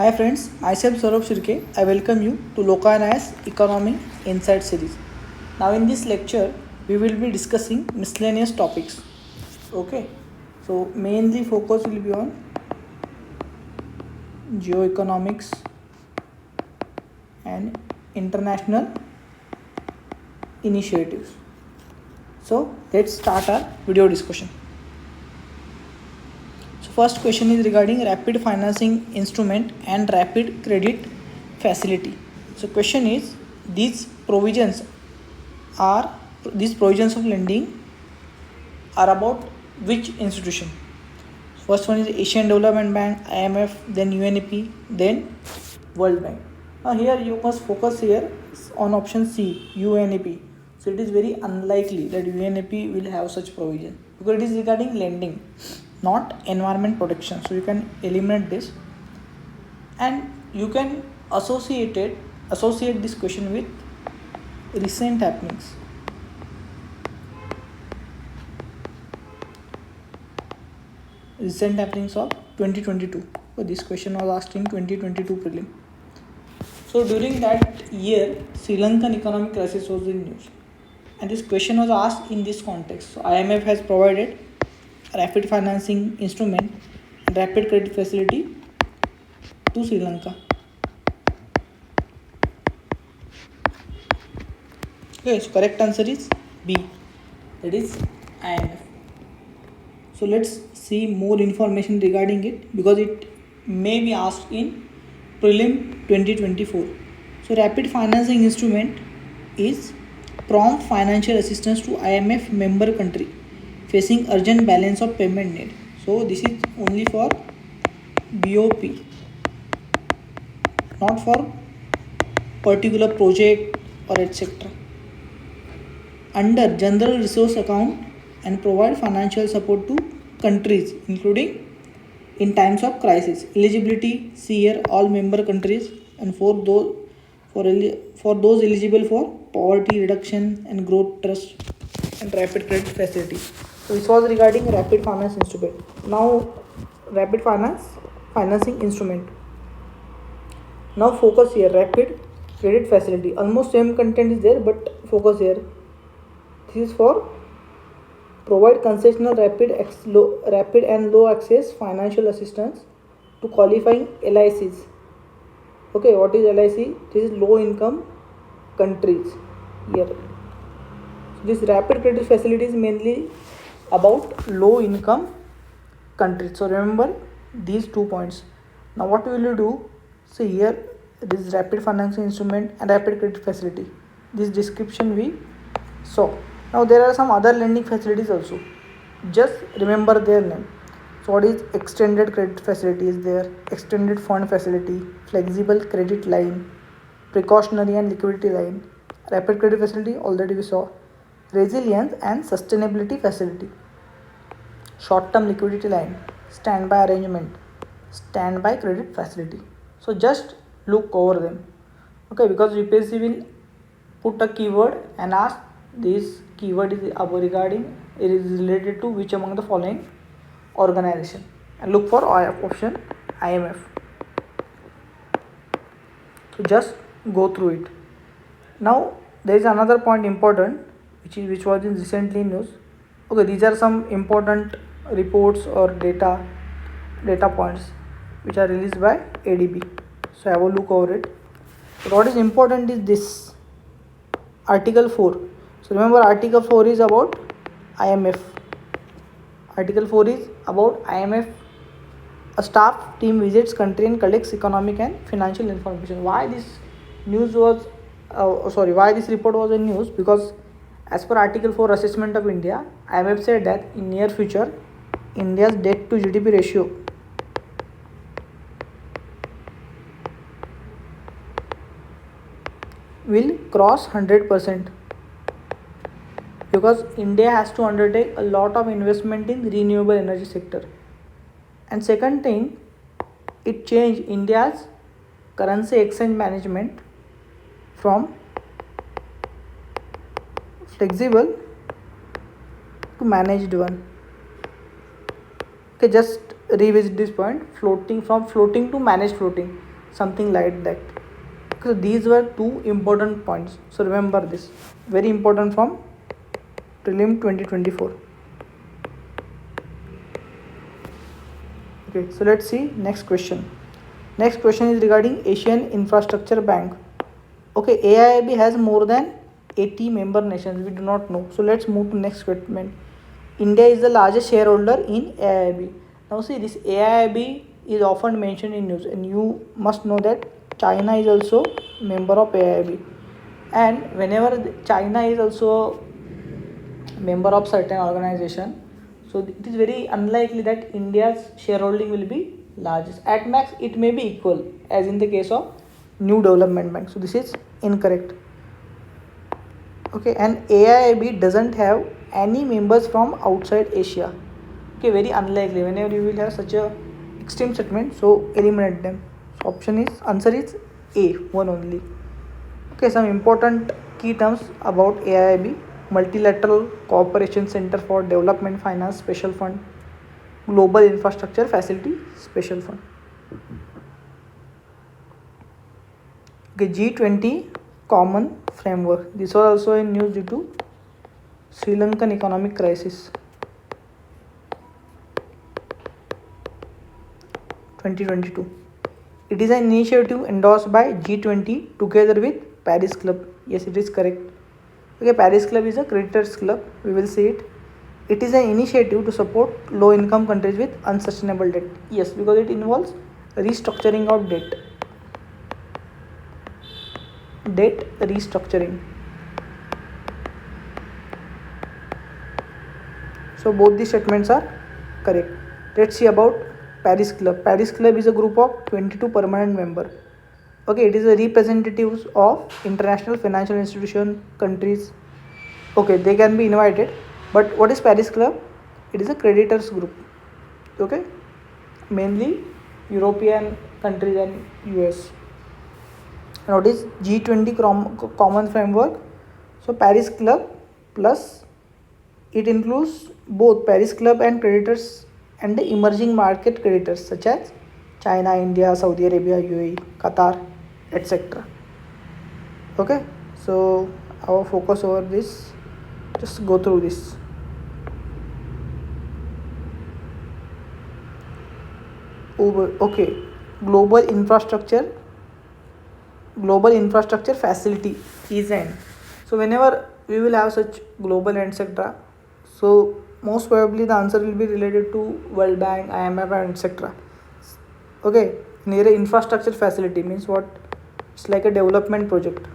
Hi friends, myself Saurabh Shirke. I welcome you to Lokanaya's Economic Insight series. Now in this lecture, we will be discussing miscellaneous topics. Okay, so mainly focus will be on geoeconomics and international initiatives. So let's start our video discussion. So first question is regarding rapid financing instrument and rapid credit facility. So question is are these provisions of lending are about which institution? First one is Asian Development Bank, IMF, then UNEP, then World Bank. Now here you must focus here on option C, UNEP. So it is very unlikely that UNEP will have such provision because it is regarding lending, not environment protection. So you can eliminate this, and you can associate this question with recent happenings. Recent happenings of 2022. So this question was asked in 2022 prelim. So during that year, Sri Lankan economic crisis was in news, and this question was asked in this context. So IMF has provided rapid financing instrument and rapid credit facility to Sri Lanka. Okay, so correct answer is B, that is IMF. So let's see more information regarding it because it may be asked in prelim 2024. So rapid financing instrument is prompt financial assistance to IMF member country facing urgent balance of payment need. So this is only for BOP, not for particular project or etc. Under general resource account and provide financial support to countries including in times of crisis. Eligibility, see here all member countries, and for those eligible for poverty reduction and growth trust and rapid credit facility. So this was regarding rapid finance instrument. Now rapid financing instrument. Now focus here, rapid credit facility. Almost same content is there, but focus here. This is for provide concessional rapid and low access financial assistance to qualifying LICs. Okay, what is LIC? This is low income countries here. So this rapid credit facility is mainly about low income countries. So remember these 2 points. Now what will you do? See here, this rapid financing instrument and rapid credit facility. This description we saw. Now there are some other lending facilities also. Just remember their name. So what is extended credit facility is there, extended fund facility, flexible credit line, precautionary and liquidity line, rapid credit facility already we saw, resilience and sustainability facility, short-term liquidity line, standby arrangement, standby credit facility. So just look over them. Okay, because UPSC will put a keyword and ask this keyword is regarding it is related to which among the following organization, and look for option IMF. So just go through it. Now there is another point important which was in recently news. Okay, these are some important reports or data points which are released by ADB. So have a look over it. So what is important is this Article 4. So remember Article 4 is about IMF. Article 4 is about IMF. A staff team visits country and collects economic and financial information. Why this report was in news? Because as per Article 4 assessment of India, IMF said that in near future, India's debt to GDP ratio will cross 100%. Because India has to undertake a lot of investment in renewable energy sector. And second thing, it changed India's currency exchange management from flexible to managed one. Okay, just revisit this point, floating to managed floating. something like that. So these were two important points. So remember this, very important from prelim 2024. Okay, so let's see next question. Next question is regarding Asian Infrastructure Bank. Okay, AIIB has more than 80 member nations. We do not know. So let's move to next statement. India is the largest shareholder in AIIB. Now see, this AIIB is often mentioned in news, and you must know that China is also member of AIIB. And whenever China is also member of certain organization, so it is very unlikely that India's shareholding will be largest. At max it may be equal, as in the case of New Development Bank. So this is incorrect. Okay, and AIIB doesn't have any members from outside Asia. Okay, very unlikely. Whenever you will have such a extreme statement, so eliminate them. So answer is A, one only. Okay, some important key terms about AIIB: Multilateral Cooperation Center for Development Finance Special Fund, Global Infrastructure Facility Special Fund. Okay, G20 Common Framework. This was also in news due to Sri Lankan economic crisis 2022. It is an initiative endorsed by G20 together with Paris Club. Yes, it is correct. Okay, Paris Club is a creditors club. We will see it. It is an initiative to support low-income countries with unsustainable debt. Yes, because it involves restructuring of debt. Debt restructuring. So both these statements are correct. Let's see about Paris Club. Paris Club is a group of 22 permanent members. Okay, it is a representatives of international financial institution, countries. Okay, they can be invited. But what is Paris Club? It is a creditors group. Okay, mainly European countries and US. And what is G20 Common Framework? So Paris Club plus it includes both Paris Club and creditors and the emerging market creditors such as China, India, Saudi Arabia, UAE, Qatar, etc. Okay, so our focus over this, just go through this. Okay, global infrastructure facility is an. So whenever we will have such global etc., so most probably the answer will be related to World Bank, IMF and etc. Okay, near a infrastructure facility means what? It's like a development project.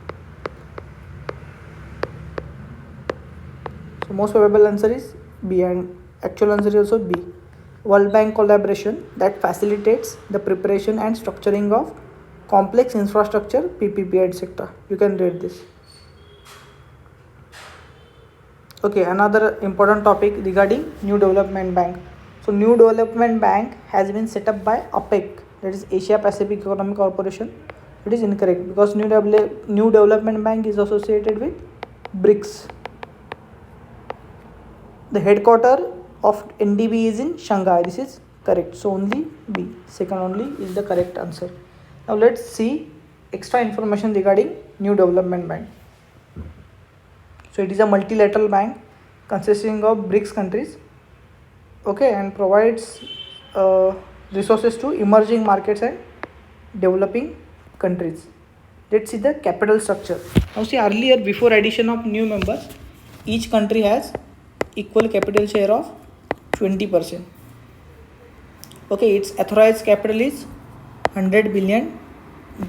So most probable answer is B, and actual answer is also B. World Bank collaboration that facilitates the preparation and structuring of complex infrastructure, PPP etc. You can read this. Okay, another important topic regarding New Development Bank. So New Development Bank has been set up by APEC, that is Asia Pacific Economic Corporation. It is incorrect because New Development Bank is associated with BRICS. The headquarters of NDB is in Shanghai. This is correct. So only B, second only is the correct answer. Now let's see extra information regarding New Development Bank. So it is a multilateral bank consisting of BRICS countries. Okay, and provides resources to emerging markets and developing countries. Let's see the capital structure. Now see, earlier before addition of new members, each country has equal capital share of 20%. Okay, its authorized capital is $100 billion.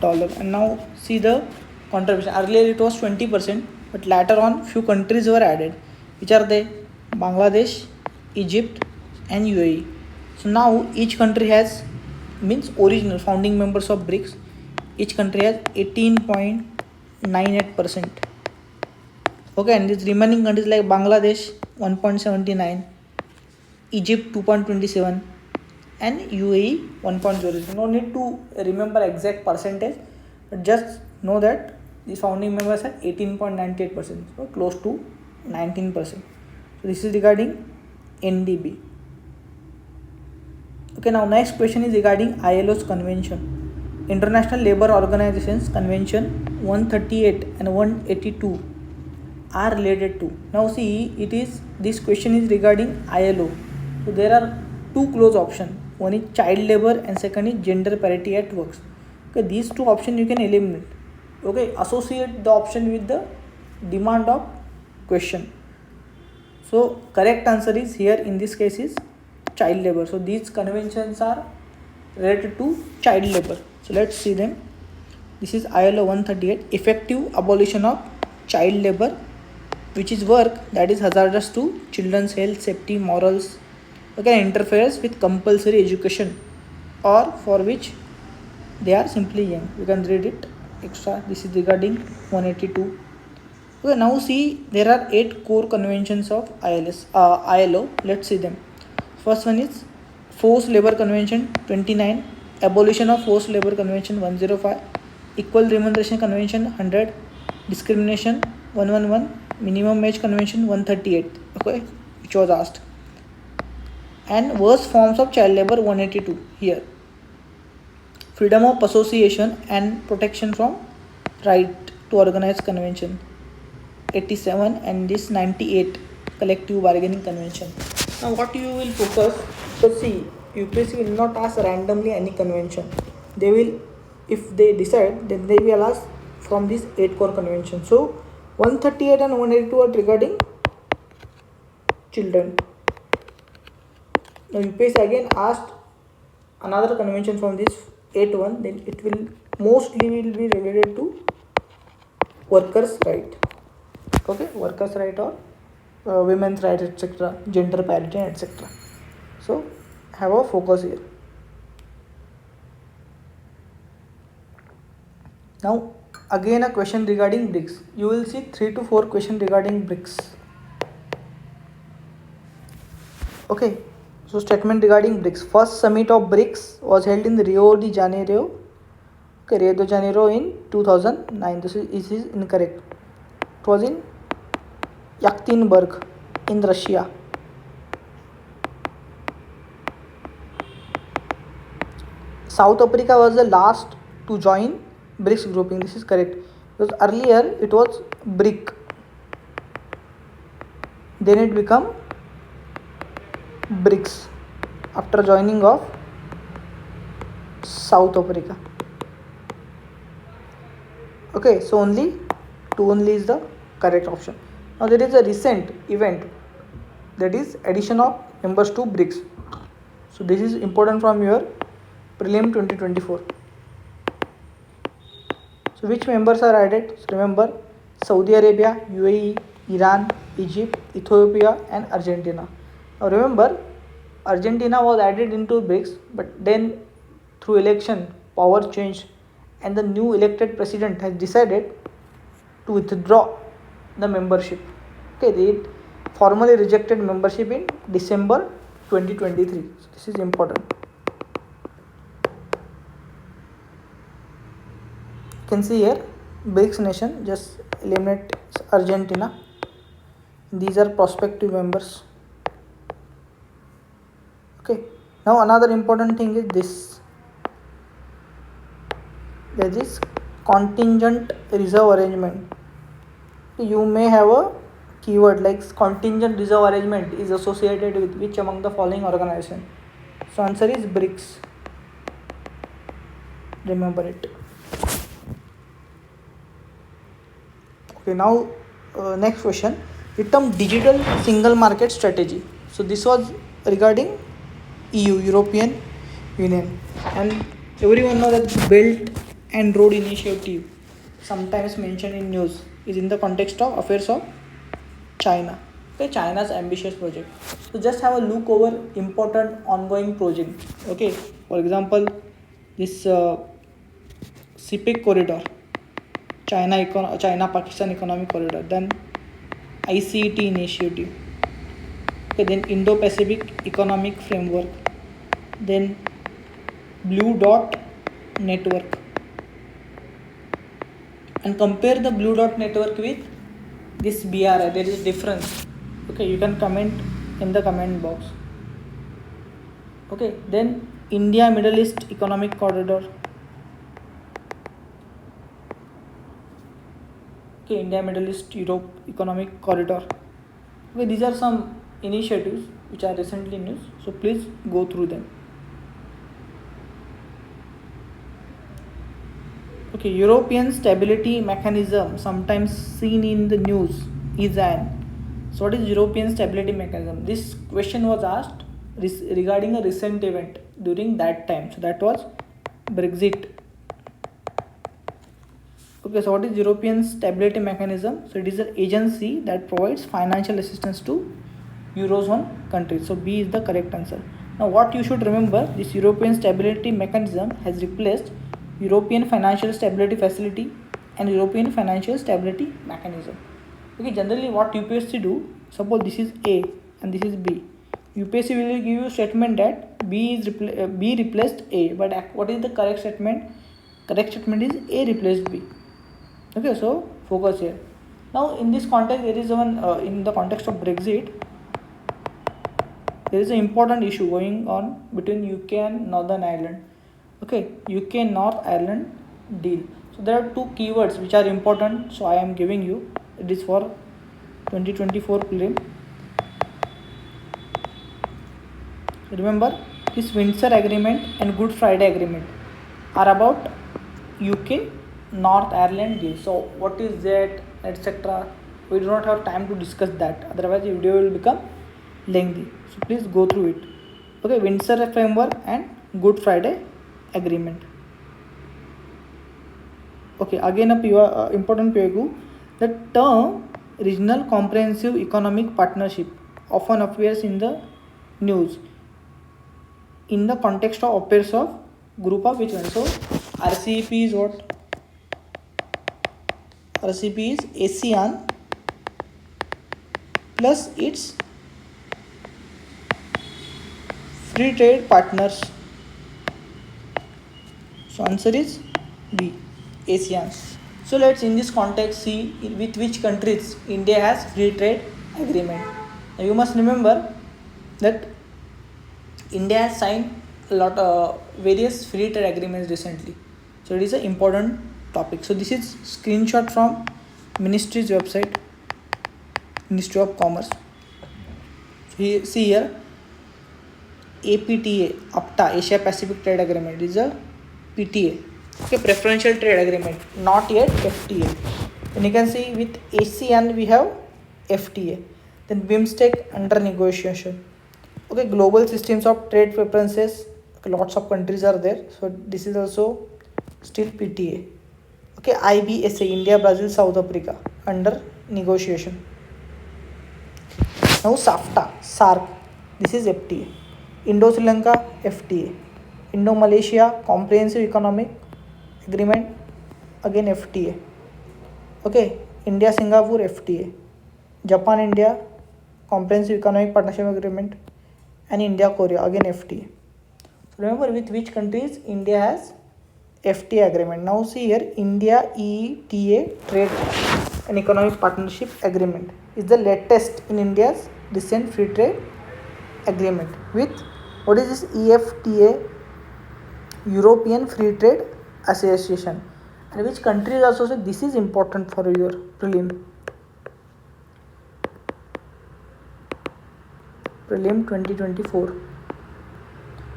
And now see the contribution. Earlier it was 20%, but later on few countries were added. Which are they? Bangladesh, Egypt and UAE. So now each country has, means original founding members of BRICS, each country has 18.98%. Okay, and these remaining countries like Bangladesh 1.79, Egypt 2.27 and UAE 1.00. No need to remember exact percentage, but just know that the founding members are 18.98%, so close to 19%. So this is regarding NDB. Okay, now next question is regarding ILO's convention. International Labour Organizations Convention 138 and 182 are related to. Now see, this question is regarding ILO. So there are two close options. One is child labor and second is gender parity at works. Okay, these two options you can eliminate. Okay, associate the option with the demand of question. So correct answer is here in this case is child labor. So these conventions are related to child labor. So let's see them. This is ILO 138, effective abolition of child labor, which is work that is hazardous to children's health, safety, morals, okay, interferes with compulsory education, or for which they are simply young. You can read it extra. This is regarding 182. Okay, now see, there are 8 core conventions of ILO. Let's see them. First one is Forced Labor Convention 29, Abolition of Forced Labor Convention 105, Equal Remuneration Convention 100, Discrimination 111, Minimum Wage Convention 138, okay, which was asked, and Worst Forms of Child Labor 182 here. Freedom of Association and Protection from Right to Organize Convention 87, and this 98, Collective Bargaining Convention. Now what you will focus, so see, UPSC will not ask randomly any convention. They will, if they decide, then they will ask from these 8 core conventions. So 138 and 182 are regarding children. Now UPSC again asked another convention from this 8 then it will mostly will be related to workers' right. Okay, workers' right or women's right, etc., gender parity, etc. So have a focus here. Now again a question regarding BRICS. You will see 3 to 4 questions regarding BRICS. Okay, so statement regarding BRICS. First summit of BRICS was held in Rio de Janeiro. Okay, Rio de Janeiro in 2009. This is incorrect. It was in Yekaterinburg in Russia. South Africa was the last to join BRICS grouping. This is correct. Because earlier it was BRIC. Then it became BRICS after joining of South Africa. Okay, so only is the correct option. Now there is a recent event, that is addition of members to BRICS. So this is important from your prelim 2024. So which members are added? So remember, Saudi Arabia, UAE, Iran, Egypt, Ethiopia and Argentina. Now remember, Argentina was added into BRICS, but then through election power changed and the new elected president has decided to withdraw the membership. Okay, they formally rejected membership in December 2023. So this is important. You can see here BRICS nation, just eliminate Argentina. These are prospective members. Okay, now another important thing is this, that is contingent reserve arrangement. You may have a keyword like contingent reserve arrangement is associated with which among the following organization? So answer is BRICS. Remember it. Okay, now next question. The term digital single market strategy. So this was regarding EU, European Union, and everyone knows that Belt and Road Initiative, sometimes mentioned in news, is in the context of affairs of China. Okay, China's ambitious project. So just have a look over important ongoing project. Okay, for example, this CPEC corridor, China-Pakistan economic corridor, then ICT initiative, okay, then Indo-Pacific economic framework, then Blue Dot network, and compare the Blue Dot network with this BRI. There is a difference. Okay, you can comment in the comment box. Okay, then India Middle East economic corridor, Okay, India, Middle East, Europe Economic Corridor. Okay, these are some initiatives which are recently in news, so please go through them. Okay, European Stability Mechanism, sometimes seen in the news, is an. So, what is European Stability Mechanism? This question was asked regarding a recent event during that time. So, that was Brexit. Okay, so what is European Stability Mechanism? So, it is an agency that provides financial assistance to Eurozone countries. So, B is the correct answer. Now, what you should remember, this European Stability Mechanism has replaced European Financial Stability Facility and European Financial Stability Mechanism. Okay, generally what UPSC do, suppose this is A and this is B. UPSC will give you a statement that B replaced A, but what is the correct statement? Correct statement is A replaced B. Okay, so focus here. Now in this context, there is one in the context of Brexit, there is an important issue going on between UK and Northern Ireland. Okay, UK North Ireland deal. So there are two keywords which are important, so I am giving you. It is for 2024 prelim. Remember, this Windsor Agreement and Good Friday Agreement are about UK North Ireland deal. So what is that, etc. We do not have time to discuss that, otherwise the video will become lengthy. So please go through it. Okay, Windsor Framework and Good Friday Agreement. Okay, again a important POQ. The term Regional Comprehensive Economic Partnership often appears in the news in the context of affairs of group of which one? So RCEP is what? RCEP is ASEAN plus its free trade partners. So answer is B, ASEAN. So let's in this context see with which countries India has free trade agreement. Now you must remember that India has signed a lot of various free trade agreements recently. So it is an important topic. So this is screenshot from Ministry's website, Ministry of Commerce. So see here, APTA, APTA, Asia Pacific Trade Agreement is a PTA. Okay, preferential trade agreement, not yet FTA. And you can see with ASEAN we have FTA. Then BIMSTEC under negotiation. Okay, global systems of trade preferences, lots of countries are there, so this is also still PTA. Okay, IBSA, India, Brazil, South Africa under negotiation. Now SAFTA, SARC, this is FTA. Indo-Sri Lanka, FTA. Indo-Malaysia, Comprehensive Economic Agreement, again FTA. Okay, India-Singapore, FTA. Japan-India, Comprehensive Economic Partnership Agreement, and India-Korea, again FTA. So remember with which countries India has FTA agreement. Now see here, India ETA Trade and Economic Partnership Agreement is the latest in India's recent free trade agreement with what is this EFTA, European Free Trade Association, and which countries also say this is important for your prelim 2024.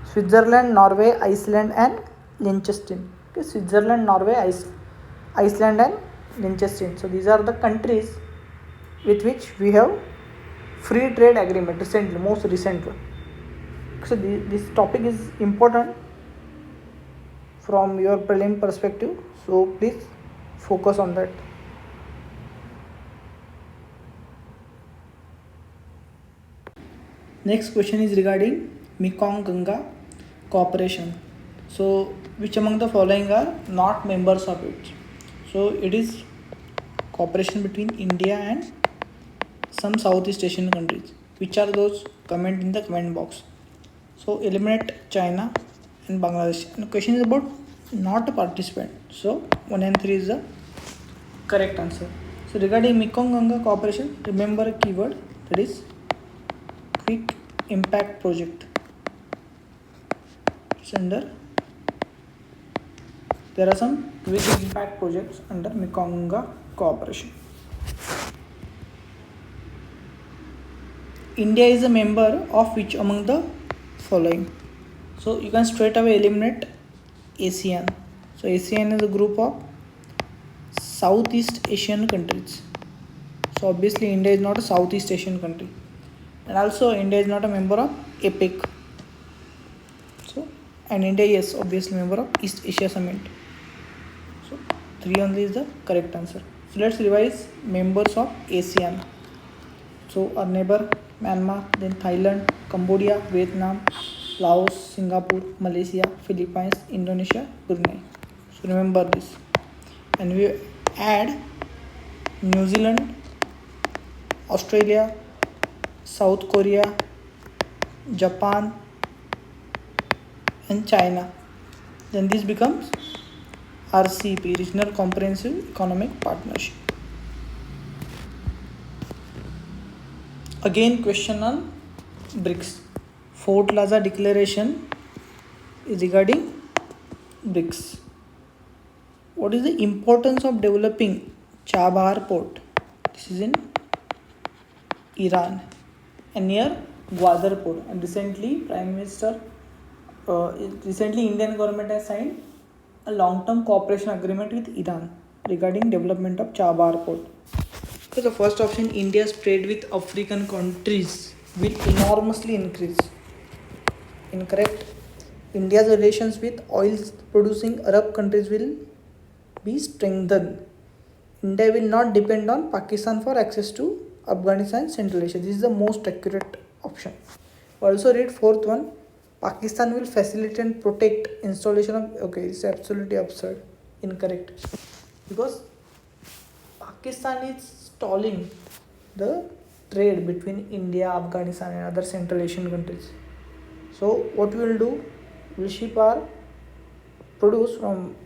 Switzerland, Norway, Iceland and Liechtenstein. Okay, Switzerland, Norway, Iceland and Liechtenstein. So these are the countries with which we have free trade agreement recently, most recently. So this topic is important from your prelim perspective, so please focus on that. Next question is regarding Mekong Ganga Cooperation. So which among the following are not members of it? So it is cooperation between India and some Southeast Asian countries. Which are those? Comment in the comment box. So eliminate China and Bangladesh. And the question is about not a participant. So 1 and 3 is the correct answer. So regarding Mekong Ganga Cooperation, remember a keyword, that is quick impact project. It's under, there are some quick impact projects under Mekong Ganga Cooperation. India is a member of which among the following? So you can straight away eliminate ASEAN. So ASEAN is a group of Southeast Asian countries. So obviously India is not a Southeast Asian country. And also India is not a member of APEC. So, and India is obviously member of East Asia Summit. So 3 only is the correct answer. So let's revise members of ASEAN. So our neighbor Myanmar, then Thailand, Cambodia, Vietnam, Laos, Singapore, Malaysia, Philippines, Indonesia, Brunei. So remember this. And we add New Zealand, Australia, South Korea, Japan, and China. Then this becomes RCEP, Regional Comprehensive Economic Partnership. Again, question on BRICS. Fort Plaza Declaration is regarding BRICS. What is the importance of developing Chabahar port? This is in Iran and near Gwadar port. And recently, Indian government has signed a long-term cooperation agreement with Iran regarding development of Chabahar port. So the first option, India's trade with African countries will enormously increase. Incorrect. India's relations with oil producing Arab countries will be strengthened. India will not depend on Pakistan for access to Afghanistan and Central Asia. This is the most accurate option. Also read fourth one. Pakistan will facilitate and protect installation of, okay, it's absolutely absurd. Incorrect. Because Pakistan is stalling the trade between India, Afghanistan and other Central Asian countries. So what we will do, we will ship our produce from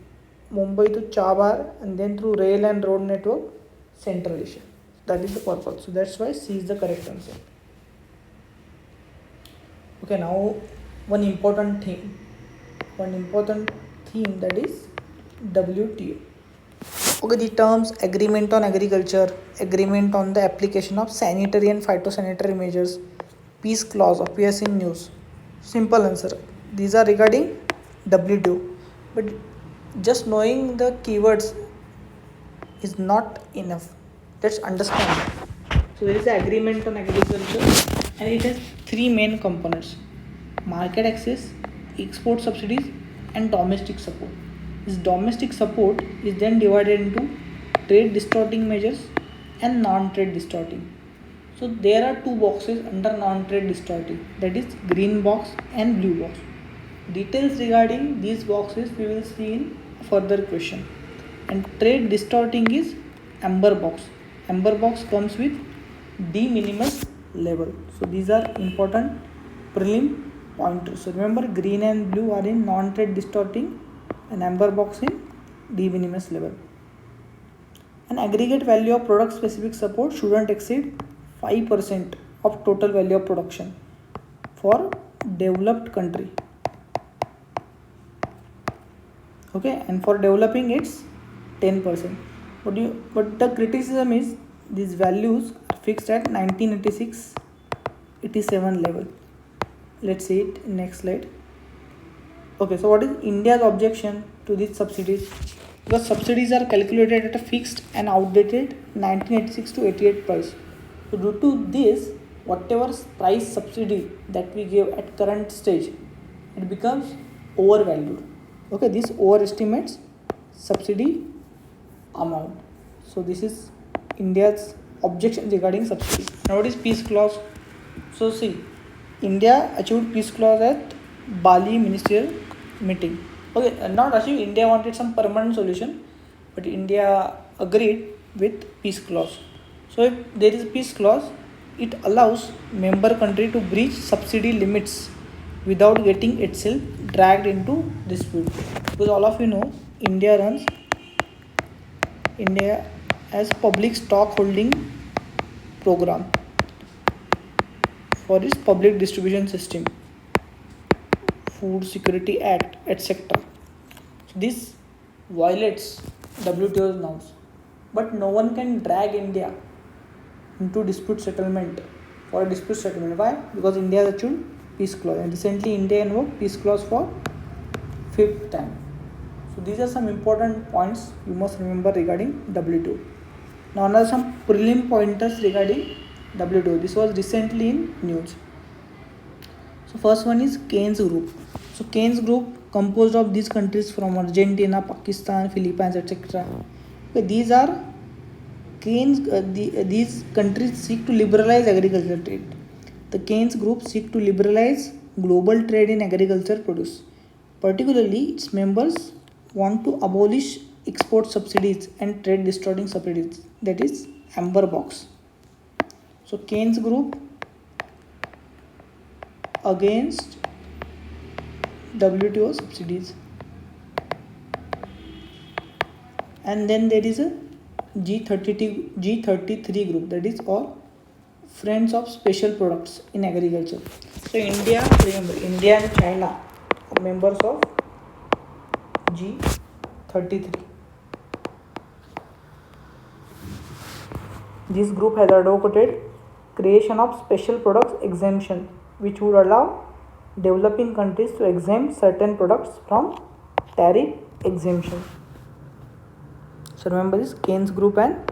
Mumbai to Chabahar and then through rail and road network Central Asia. That is the purpose. So that's why C is the correct answer. Okay, now one important theme that is WTO. Okay, the terms agreement on agriculture, agreement on the application of sanitary and phytosanitary measures, peace clause appears in news. Simple answer. These are regarding WTO. But just knowing the keywords is not enough. Let's understand. So there is an agreement on agriculture and it has 3 main components: market access, export subsidies and domestic support. This domestic support is then divided into trade distorting measures and non-trade distorting. So there are 2 boxes under non-trade distorting, that is green box and blue box. Details regarding these boxes we will see in further question. And trade distorting is amber box. Amber box comes with de minimis level. So these are important prelim pointers. So remember, green and blue are in non-trade distorting and amber box in de minimis level. An aggregate value of product specific support shouldn't exceed 5% of total value of production for developed country. Okay, and for developing it's 10%. But the criticism is these values are fixed at 1986-87 level. Let's see it in next slide. Okay, so what is India's objection to these subsidies? Because subsidies are calculated at a fixed and outdated 1986 to 88 price. So due to this, whatever price subsidy that we give at current stage, it becomes overvalued. Okay, this overestimates subsidy amount. So this is India's objection regarding subsidy. Now what is peace clause? So see, India achieved peace clause at Bali ministerial meeting. Okay, not achieved, India wanted some permanent solution, but India agreed with peace clause. So if there is a peace clause, it allows member country to breach subsidy limits without getting itself dragged into dispute. Because all of you know, India has public stock holding program for its public distribution system, Food Security Act, etc. So this violates WTO's norms, but no one can drag India into dispute settlement for a dispute settlement. Why? Because India has achieved peace clause, and recently India invoked peace clause for 5th time. So these are some important points you must remember regarding WTO. Now another some prelim pointers regarding WTO. This was recently in news. So first one is Keynes Group. So Keynes Group composed of these countries from Argentina, Pakistan, Philippines, etc. Okay, these are these countries seek to liberalize agricultural trade. The Keynes Group seek to liberalize global trade in agriculture produce. Particularly, its members want to abolish export subsidies and trade distorting subsidies, that is amber box. So Keynes Group against WTO subsidies. And then there is a G33 group, that is all friends of special products in agriculture. So India, remember, India and China are members of G33. This group has advocated creation of special products exemption, which would allow developing countries to exempt certain products from tariff exemption. So remember this Keynes Group and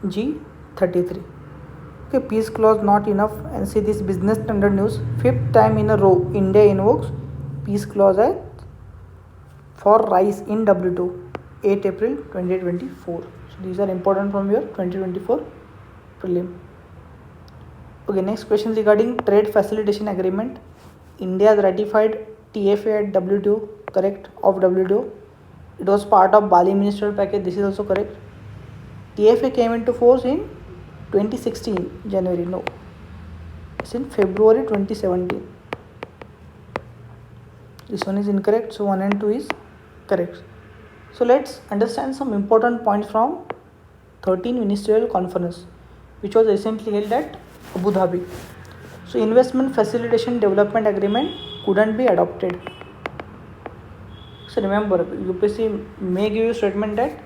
G33. Okay, peace clause not enough, and see this Business Standard News, 5th time in a row India invokes peace clause for rice in WTO, 8 April 2024. So these are important from your 2024 prelim. Okay, next question regarding trade facilitation agreement. India has ratified TFA at WTO, correct, of WTO. It was part of Bali ministerial package. This is also correct. TFA came into force in 2016 January. No, it's in February 2017. This one is incorrect. So 1 and 2 is correct. So let's understand some important points from 13th Ministerial Conference, which was recently held at Abu Dhabi. So investment facilitation development agreement couldn't be adopted. So remember, UPSC may give you statement that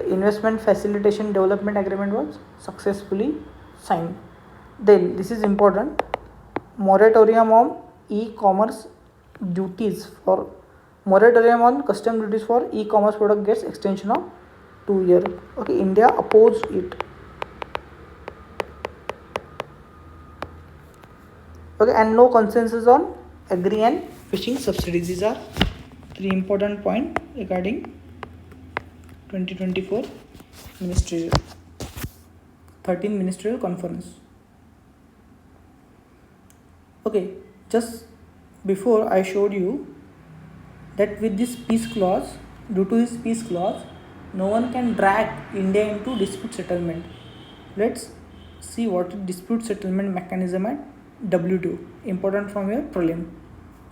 investment facilitation development agreement was successfully signed. Then this is important, moratorium on e-commerce duties for moratorium on custom duties for e-commerce product gets extension of 2 years. Okay, India opposed it. Okay, and no consensus on agri and fishing subsidies. These are 3 important points regarding 2024 ministerial 13th ministerial conference. Okay, just before I showed you that with this peace clause, due to this peace clause, no one can drag India into dispute settlement. Let's see what is dispute settlement mechanism at WTO, important from your prelim.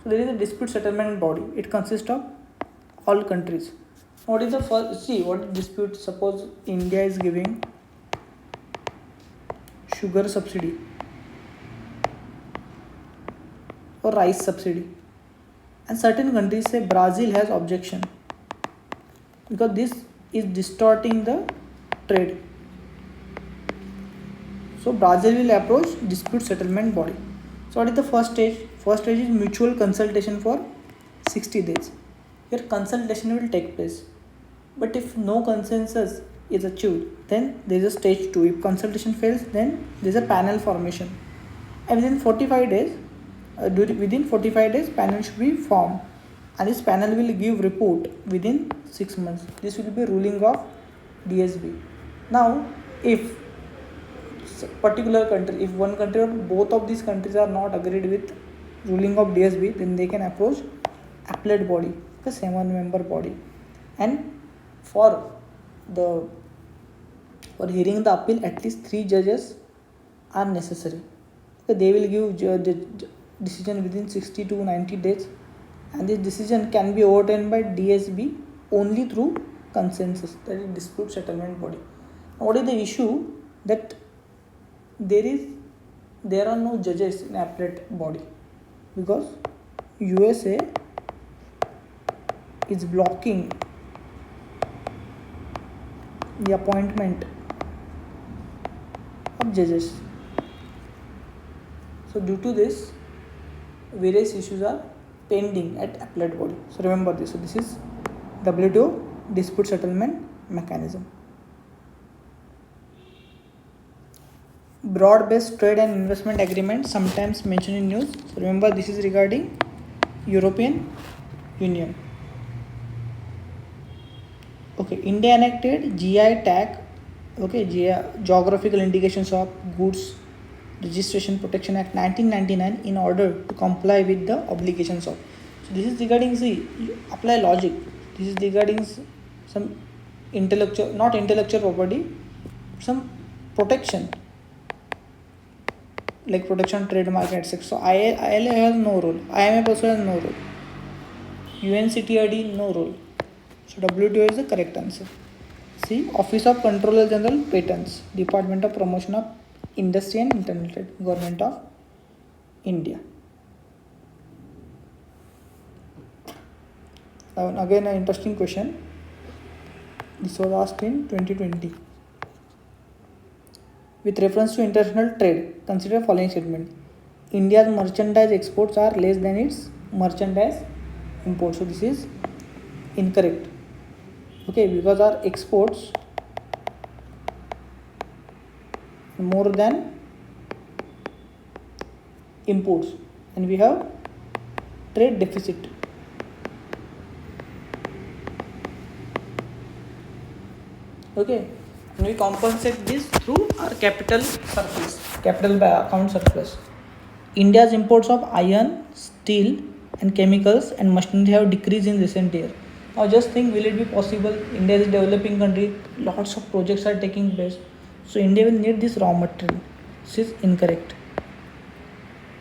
So there is a dispute settlement body. It consists of all countries. What is the first? See what is dispute. Suppose India is giving sugar subsidy or rice subsidy, and certain countries say Brazil has objection because this is distorting the trade. So Brazil will approach dispute settlement body. So what is the first stage? First stage is mutual consultation for 60 days. Here consultation will take place. But if no consensus is achieved, then there is a stage 2. If consultation fails, then there is a panel formation. And within 45 days, panel should be formed. And this panel will give report within 6 months. This will be ruling of DSB. Now, if particular country, if one country or both of these countries are not agreed with ruling of DSB, then they can approach appellate body, the 7-member body, and for hearing the appeal, at least 3 judges are necessary. Okay, they will give decision within 60 to 90 days, and this decision can be overturned by DSB only through consensus, that is dispute settlement body. Now, what is the issue? That there are no judges in appellate body because USA is blocking the appointment of judges. So due to this, various issues are pending at appellate body. So remember this. So this is WTO dispute settlement mechanism. Broad-based trade and investment agreement, sometimes mentioned in news. So remember this is regarding European Union. Okay, India enacted GI tag. Okay, Geographical Indications of Goods Registration Protection Act 1999 in order to comply with the obligations of. So this is regarding, see, you apply logic. This is regarding some intellectual, not intellectual property, some protection, like protection trademark, etc. So ILA has no role. IMF also has no role. UNCTAD no role. So WTO is the correct answer. See, Office of Controller General Patents, Department of Promotion of Industry and International Trade, Government of India. Now again an interesting question. This was asked in 2020. With reference to international trade, consider following statement. India's merchandise exports are less than its merchandise imports. So this is incorrect. Okay, because our exports more than imports and we have trade deficit. Okay, and we compensate this through our capital surplus, capital account surplus. India's imports of iron, steel and chemicals and machinery have decreased in recent years. Now just think, will it be possible? India is a developing country, lots of projects are taking place, so India will need this raw material. This is incorrect.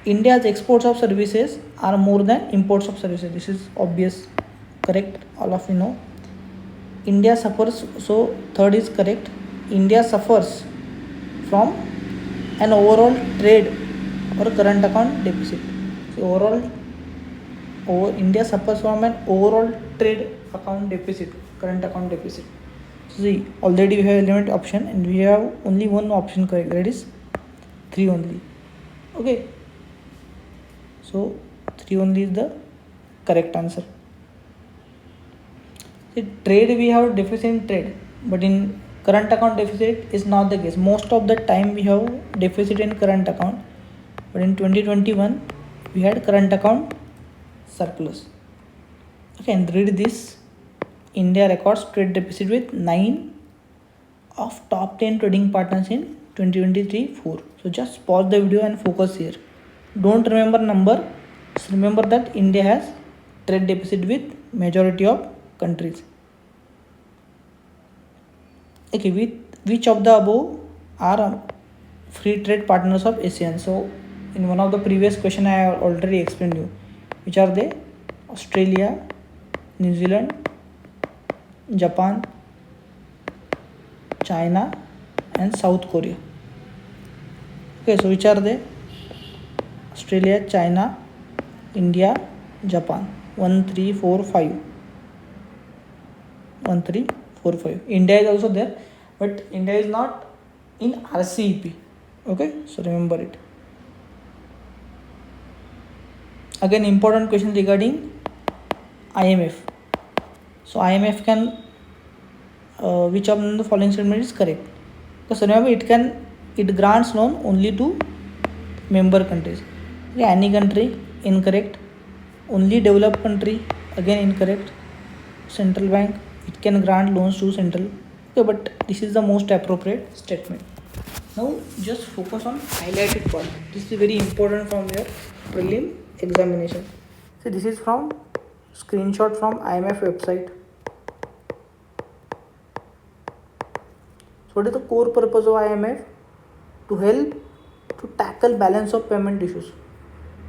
India's exports of services are more than imports of services. This is obvious, correct, all of you know. India suffers, so third is correct. India suffers from an overall trade or current account deficit. So India suffers from an overall trade account deficit, current account deficit. So see, already we have eliminated option and we have only one option correct, that is 3 only. Okay, so 3 only is the correct answer. See, trade we have deficit in trade, but in current account deficit is not the case. Most of the time we have deficit in current account, but in 2021 we had current account surplus. Okay, and read this. India records trade deficit with 9 of top 10 trading partners in 2023-4. So just pause the video and focus here. Don't remember number. Just remember that India has trade deficit with majority of countries. Okay, with which of the above are free trade partners of ASEAN? So in one of the previous question I have already explained you. Which are they? Australia, New Zealand, Japan, China and South Korea. Okay, so which are they? Australia, China, India, Japan. 1, 3, 4, 5. 1, 3, 4, 5. India is also there, but India is not in RCEP. Okay, so remember it. Again, important question regarding IMF. So IMF can which of the following statement is correct? Because remember, it grants loan only to member countries. Okay, any country, incorrect. Only developed country, again incorrect. Central bank, it can grant loans to central. Okay, but this is the most appropriate statement. Now just focus on highlighted part. This is very important from your prelim examination. So this is from screenshot from IMF website. So what is the core purpose of IMF? To help to tackle balance of payment issues,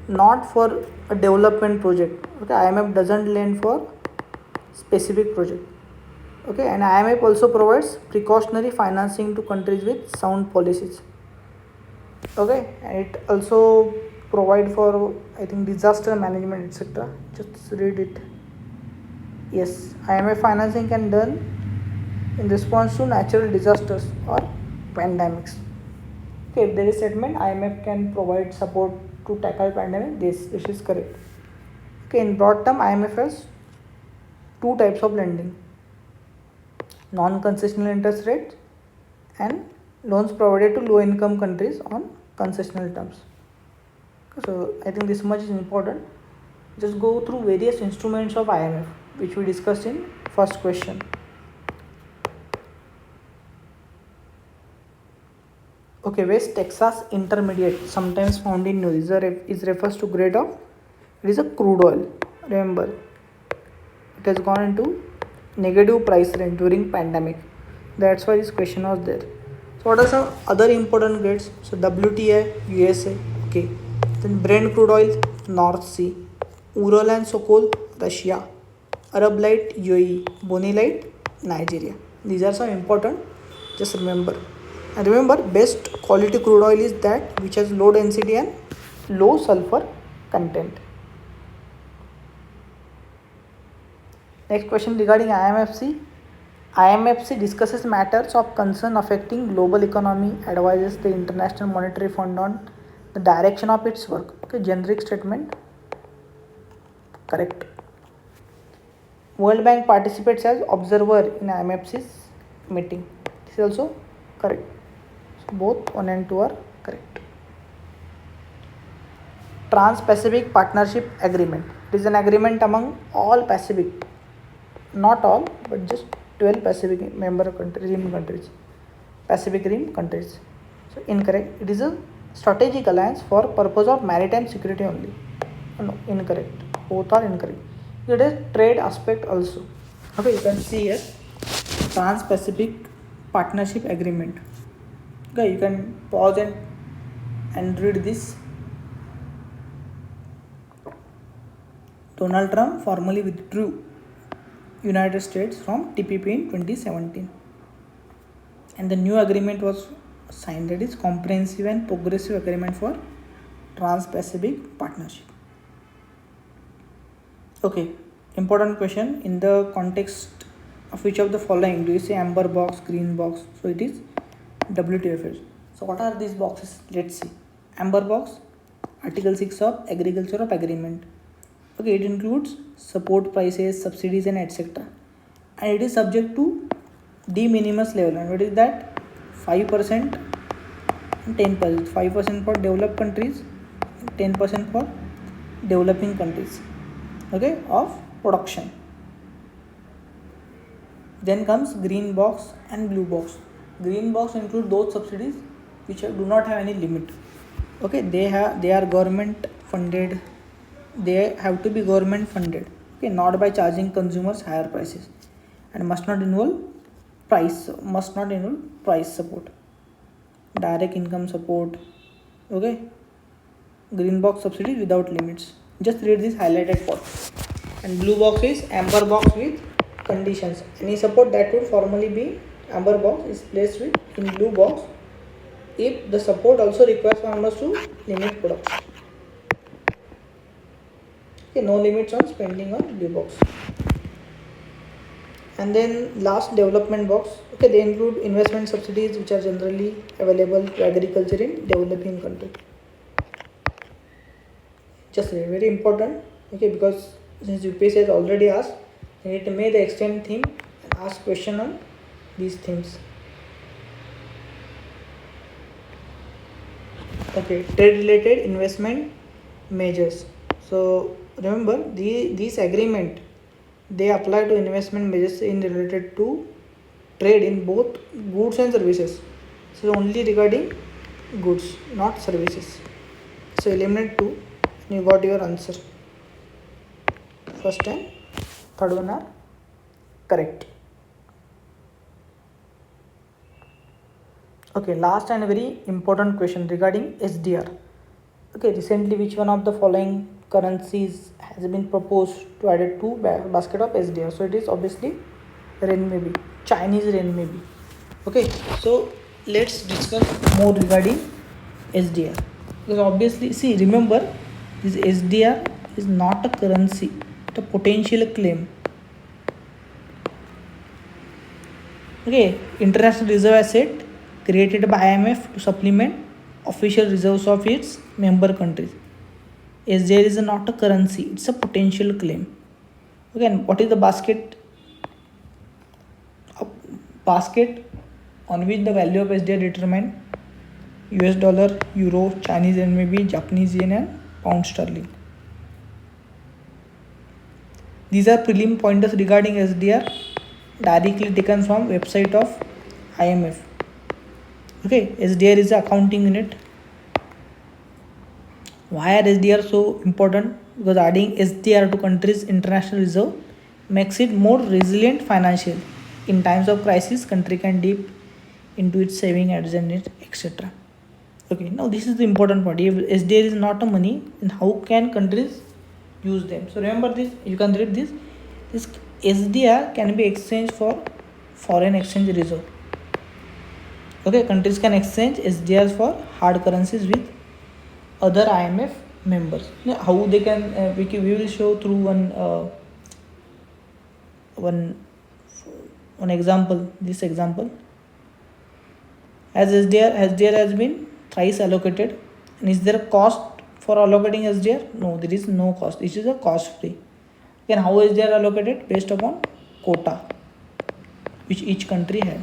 not for a development project. Okay, IMF doesn't lend for specific project. Okay, and IMF also provides precautionary financing to countries with sound policies. Okay, and it also provide for, I think, disaster management, etc. Just read it. Yes, IMF financing can done in response to natural disasters or pandemics. Okay, if there is statement IMF can provide support to tackle pandemic, this is correct. Okay, in broad term, IMF has two types of lending: non-concessional interest rates and loans provided to low-income countries on concessional terms. So I think this much is important. Just go through various instruments of IMF, which we discussed in first question. Okay, West Texas Intermediate, sometimes found in news, is refers to grade of, it is a crude oil. Remember, it has gone into negative price range during pandemic. That's why this question was there. So what are some other important grades? So WTI USA, okay. Then Brent crude oil North Sea, Ural and Sokol Russia, Arab Light UAE, Boni Light Nigeria. These are some important. Just remember. And remember, best quality crude oil is that which has low density and low sulfur content. Next question regarding IMFC. IMFC discusses matters of concern affecting global economy, advises the International Monetary Fund on the direction of its work. Okay, generic statement. Correct. World Bank participates as observer in IMFC's meeting. This is also correct. So both 1 and 2 are correct. Trans-Pacific Partnership Agreement. It is an agreement among all Pacific, not all, but just 12 Pacific member countries, rim countries, Pacific rim countries. So incorrect. It is a strategic alliance for purpose of maritime security only. No, incorrect. Both are incorrect. It is trade aspect also. Okay, you can see here Trans-Pacific Partnership Agreement. Okay, you can pause and read this. Donald Trump formally withdrew United States from TPP in 2017, and the new agreement was signed, that is Comprehensive and Progressive Agreement for Trans-Pacific Partnership. Okay, important question: in the context of which of the following do you say amber box, green box? So it is WTF. So what are these boxes? Let's see. Amber box, Article 6 of Agriculture of Agreement. Okay, it includes support prices, subsidies and etc. And it is subject to de minimis level. And what is that? 5% and 10%. 5% for developed countries, 10% for developing countries. Okay, of production. Then comes green box and blue box. Green box include those subsidies which do not have any limit. Okay, they are government funded. They have to be government funded. Okay, not by charging consumers higher prices, and must not involve price support, direct income support. Okay, green box subsidies without limits. Just read this highlighted part. And blue box is amber box with conditions. Any support that would formally be amber box is placed with in blue box if the support also requires farmers to limit production. Okay, no limits on spending on blue box. And then last, development box. Okay, they include investment subsidies which are generally available to agriculture in developing countries. Just read, very important. Okay, because since UPSC has already asked, they need to make the extend theme and ask question on these themes. Okay, trade related investment measures. So remember, these agreement, they apply to investment measures in related to trade in both goods and services. So only regarding goods, not services. So eliminate 2, you got your answer. First and third one are correct. Okay, last and very important question regarding SDR. Okay, recently which one of the following currencies has been proposed to add it to basket of SDR? So it is obviously renminbi, Chinese renminbi. Okay, so let's discuss more regarding SDR. Because obviously, see, remember, this SDR is not a currency, it's a potential claim. Okay, international reserve asset created by IMF to supplement official reserves of its member countries. SDR is not a currency, it's a potential claim. Again, what is the basket? A basket on which the value of SDR determined: US dollar, euro, Chinese renminbi, Japanese yen and pound sterling. These are prelim pointers regarding SDR directly taken from website of IMF. Okay, SDR is the accounting unit. Why are SDR so important? Because adding SDR to country's international reserve makes it more resilient financially. In times of crisis, country can dip into its saving adjustment, etc. Okay, now this is the important part. If SDR is not a money, then how can countries use them? So remember this, you can read this. This SDR can be exchanged for foreign exchange reserve. Okay, countries can exchange SDRs for hard currencies with other IMF members. Now, how they can we will show through one example. This example, as SDR has been thrice allocated, and is there a cost for allocating SDR? No, there is no cost. This is a cost free. Again, how is SDR allocated? Based upon quota which each country has.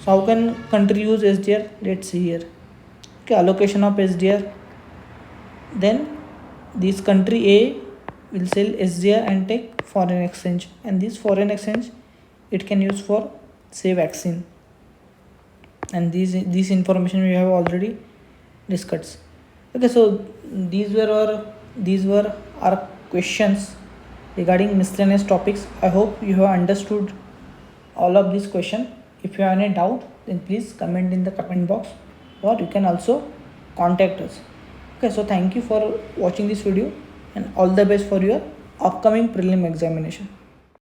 So how can country use SDR? Let's see here. Okay, allocation of SDR. Then this country A will sell SDR and take foreign exchange, and this foreign exchange it can use for say vaccine, and this information we have already discussed. Okay, so these were our questions regarding miscellaneous topics. I hope you have understood all of these questions. If you have any doubt, then please comment in the comment box, or you can also contact us. Okay, so thank you for watching this video, and all the best for your upcoming prelim examination.